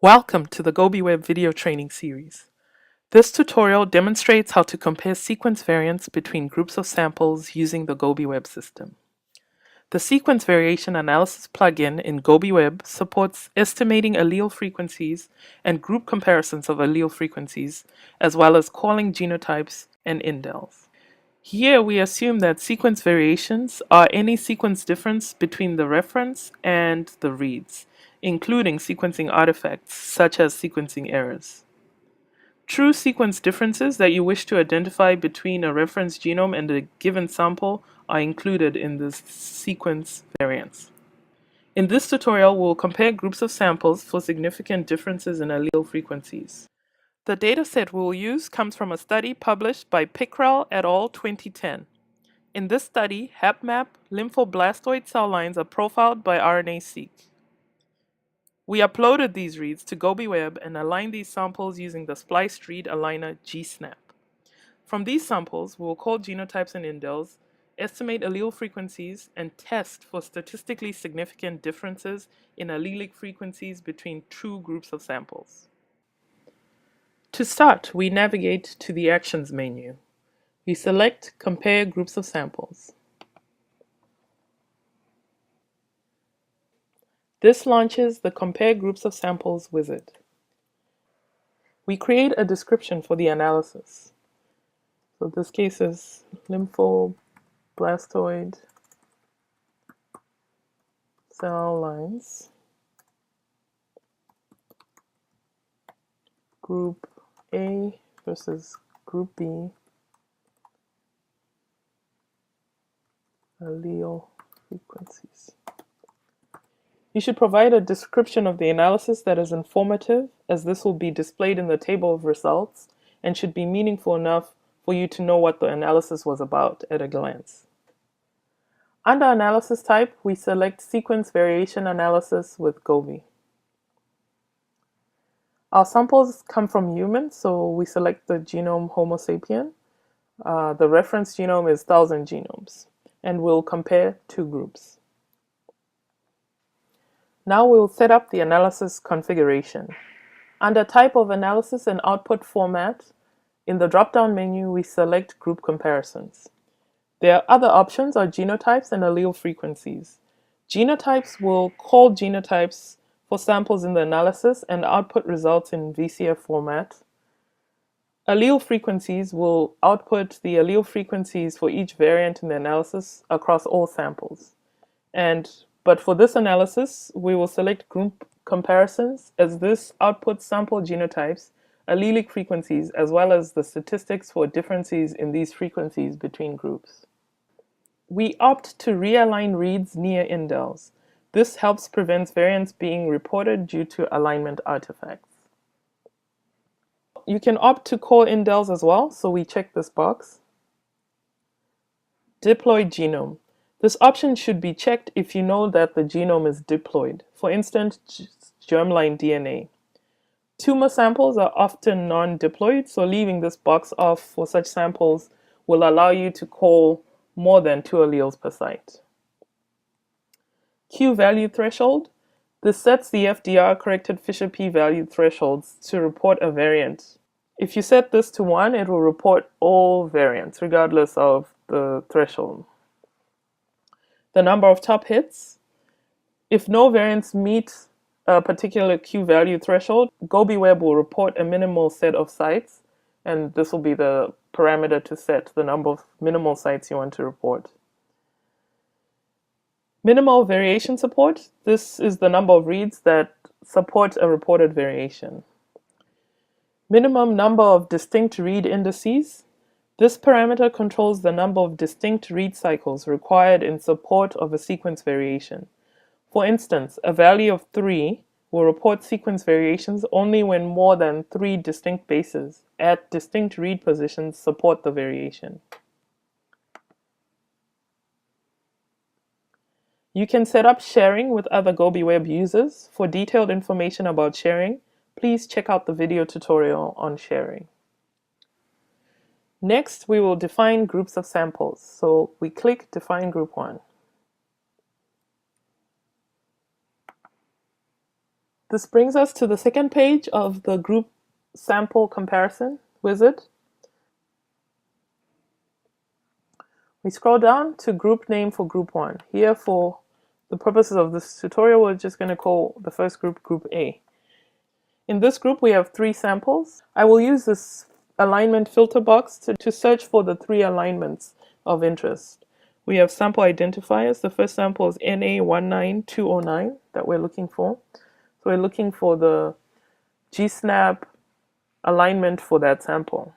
Welcome to the GobiWeb video training series. This tutorial demonstrates how to compare sequence variants between groups of samples using the GobiWeb system. The sequence variation analysis plugin in GobiWeb supports estimating allele frequencies and group comparisons of allele frequencies, as well as calling genotypes and indels. Here we assume that sequence variations are any sequence difference between the reference and the reads, including sequencing artifacts such as sequencing errors. True sequence differences that you wish to identify between a reference genome and a given sample are included in this sequence variance. In this tutorial, we'll compare groups of samples for significant differences in allele frequencies. The dataset we'll use comes from a study published by Pickrell et al. 2010. In this study, HapMap lymphoblastoid cell lines are profiled by RNA-seq. We uploaded these reads to GobiWeb and aligned these samples using the spliced read aligner GSnap. From these samples, we will call genotypes and indels, estimate allele frequencies, and test for statistically significant differences in allelic frequencies between two groups of samples. To start, we navigate to the Actions menu. We select Compare Groups of Samples. This launches the Compare Groups of Samples wizard. We create a description for the analysis. So this case is lymphoblastoid cell lines, Group A versus Group B, allele frequencies. You should provide a description of the analysis that is informative, as this will be displayed in the table of results and should be meaningful enough for you to know what the analysis was about at a glance. Under Analysis Type, we select Sequence Variation Analysis with Gobi. Our samples come from humans, so we select the genome Homo sapien. The reference genome is 1,000 genomes, and we'll compare two groups. Now we'll set up the analysis configuration. Under Type of Analysis and Output Format, in the drop-down menu, we select Group Comparisons. Their other options are genotypes and allele frequencies. Genotypes will call genotypes for samples in the analysis and output results in VCF format. Allele frequencies will output the allele frequencies for each variant in the analysis across all samples. But for this analysis, we will select Group Comparisons, as this outputs sample genotypes, allelic frequencies, as well as the statistics for differences in these frequencies between groups. We opt to realign reads near indels. This helps prevent variants being reported due to alignment artifacts. You can opt to call indels as well, so we check this box. Diploid genome. This option should be checked if you know that the genome is diploid, for instance, germline DNA. Tumor samples are often non-diploid, so leaving this box off for such samples will allow you to call more than 2 alleles per site. Q-value threshold. This sets the FDR-corrected Fisher p-value thresholds to report a variant. If you set this to 1, it will report all variants, regardless of the threshold. The number of top hits. If no variants meet a particular Q-value threshold, GobiWeb will report a minimal set of sites, and this will be the parameter to set the number of minimal sites you want to report. Minimal variation support. This is the number of reads that support a reported variation. Minimum number of distinct read indices. This parameter controls the number of distinct read cycles required in support of a sequence variation. For instance, a value of 3 will report sequence variations only when more than 3 distinct bases at distinct read positions support the variation. You can set up sharing with other GobiWeb users. For detailed information about sharing, please check out the video tutorial on sharing. Next, we will define groups of samples. So we click Define Group 1. This brings us to the second page of the group sample comparison wizard. We scroll down to group name for group 1. Here, for the purposes of this tutorial, we're just going to call the first group Group A. In this group, we have 3 samples. I will use this alignment filter box to search for the 3 alignments of interest. We have sample identifiers. The first sample is NA19209 that we're looking for. So we're looking for the GSNAP alignment for that sample.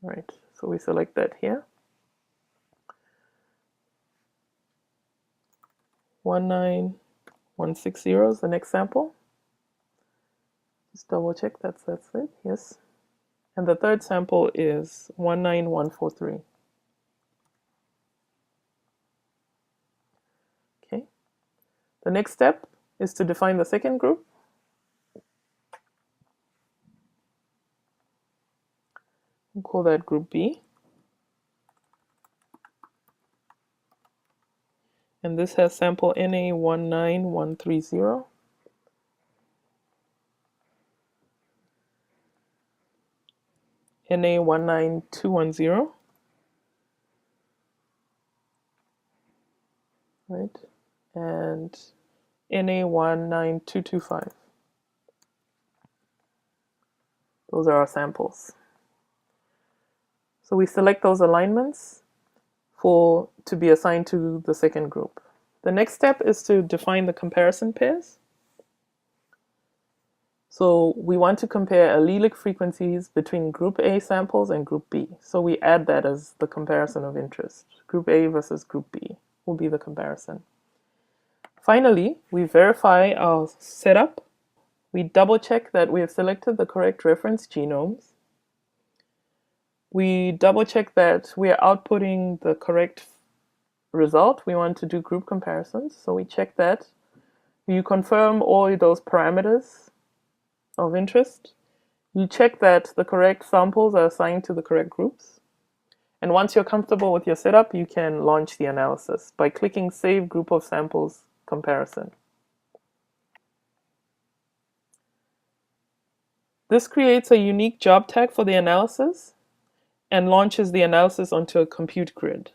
Right, so we select that here. 19160 is the next sample. Just double check that's it, yes. And the third sample is 19143. Okay. The next step is to define the second group. We'll call that group B. And this has sample NA19130. NA19210. Right? And NA19225. Those are our samples. So we select those alignments to be assigned to the second group. The next step is to define the comparison pairs. So we want to compare allelic frequencies between group A samples and group B. So we add that as the comparison of interest. Group A versus group B will be the comparison. Finally, we verify our setup. We double check that we have selected the correct reference genomes. We double check that we are outputting the correct result. We want to do group comparisons, so we check that. You confirm all those parameters of interest. You check that the correct samples are assigned to the correct groups. And once you're comfortable with your setup, you can launch the analysis by clicking Save Group of Samples Comparison. This creates a unique job tag for the analysis and launches the analysis onto a compute grid.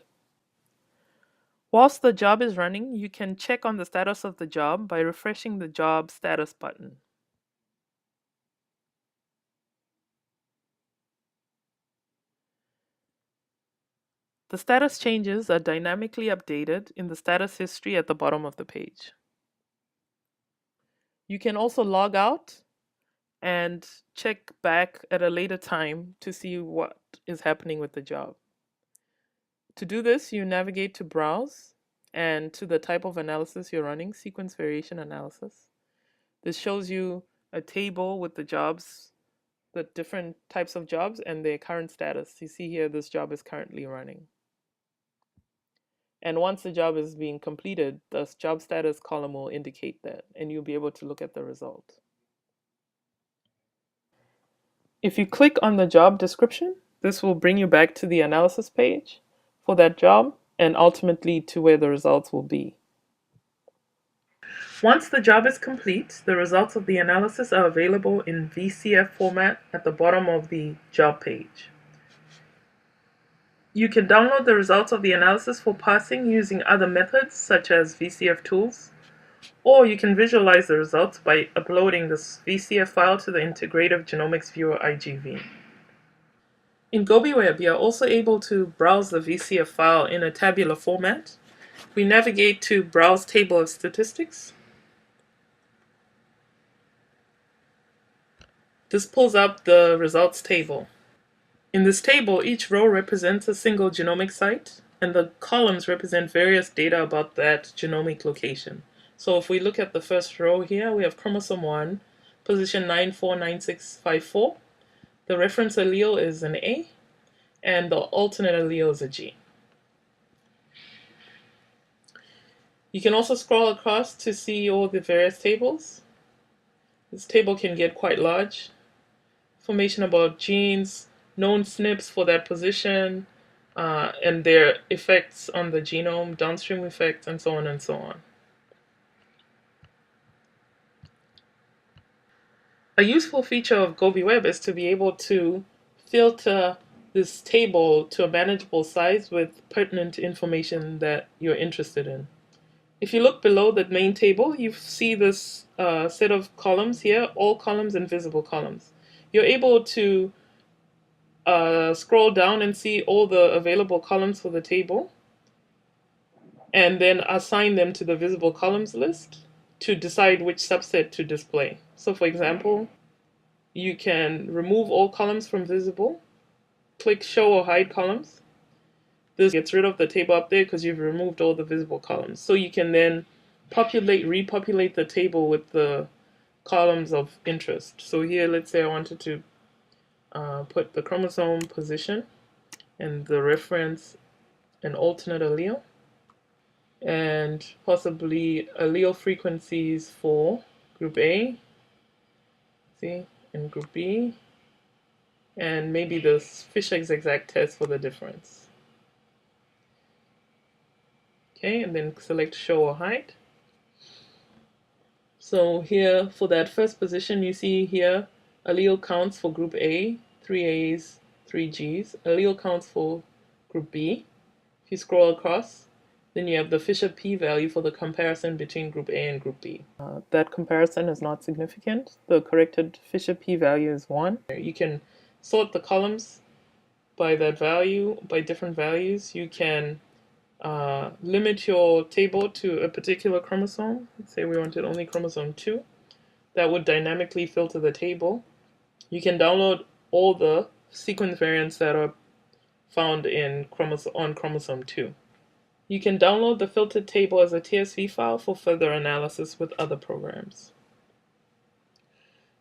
Whilst the job is running, you can check on the status of the job by refreshing the job status button. The status changes are dynamically updated in the status history at the bottom of the page. You can also log out and check back at a later time to see what is happening with the job. To do this, you navigate to Browse and to the type of analysis you're running, Sequence Variation Analysis. This shows you a table with the jobs, the different types of jobs and their current status. You see here this job is currently running. And once the job is being completed, the job status column will indicate that, and you'll be able to look at the result. If you click on the job description, this will bring you back to the analysis page for that job and ultimately to where the results will be. Once the job is complete, the results of the analysis are available in VCF format at the bottom of the job page. You can download the results of the analysis for parsing using other methods such as VCF tools, or you can visualize the results by uploading this VCF file to the Integrative Genomics Viewer IGV. In GobiWeb, you are also able to browse the VCF file in a tabular format. We navigate to Browse Table of Statistics. This pulls up the results table. In this table, each row represents a single genomic site, and the columns represent various data about that genomic location. So if we look at the first row here, we have chromosome 1, position 949654. The reference allele is an A, and the alternate allele is a G. You can also scroll across to see all the various tables. This table can get quite large. Information about genes, known SNPs for that position, and their effects on the genome, downstream effects, and so on and so on. A useful feature of GobiWeb is to be able to filter this table to a manageable size with pertinent information that you're interested in. If you look below the main table, you see this set of columns here, all columns and visible columns. You're able to scroll down and see all the available columns for the table, and then assign them to the visible columns list to decide which subset to display. So for example, you can remove all columns from visible, click show or hide columns. This gets rid of the table up there because you've removed all the visible columns. So you can then repopulate the table with the columns of interest. So here, let's say I wanted to put the chromosome position and the reference and alternate allele, and possibly allele frequencies for group A, see, and group B, and maybe the Fisher's exact test for the difference. Okay, and then select show or hide. So here for that first position, you see here allele counts for group A, 3 A's, 3 G's. Allele counts for group B. If you scroll across, then you have the Fisher p-value for the comparison between group A and group B. That comparison is not significant. The corrected Fisher p-value is 1. You can sort the columns by that value, by different values. You can limit your table to a particular chromosome. Let's say we wanted only chromosome 2. That would dynamically filter the table. You can download all the sequence variants that are found in on chromosome 2. You can download the filtered table as a TSV file for further analysis with other programs.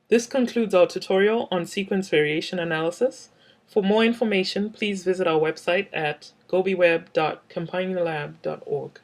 This concludes our tutorial on sequence variation analysis. For more information, please visit our website at gobiweb.companionlab.org.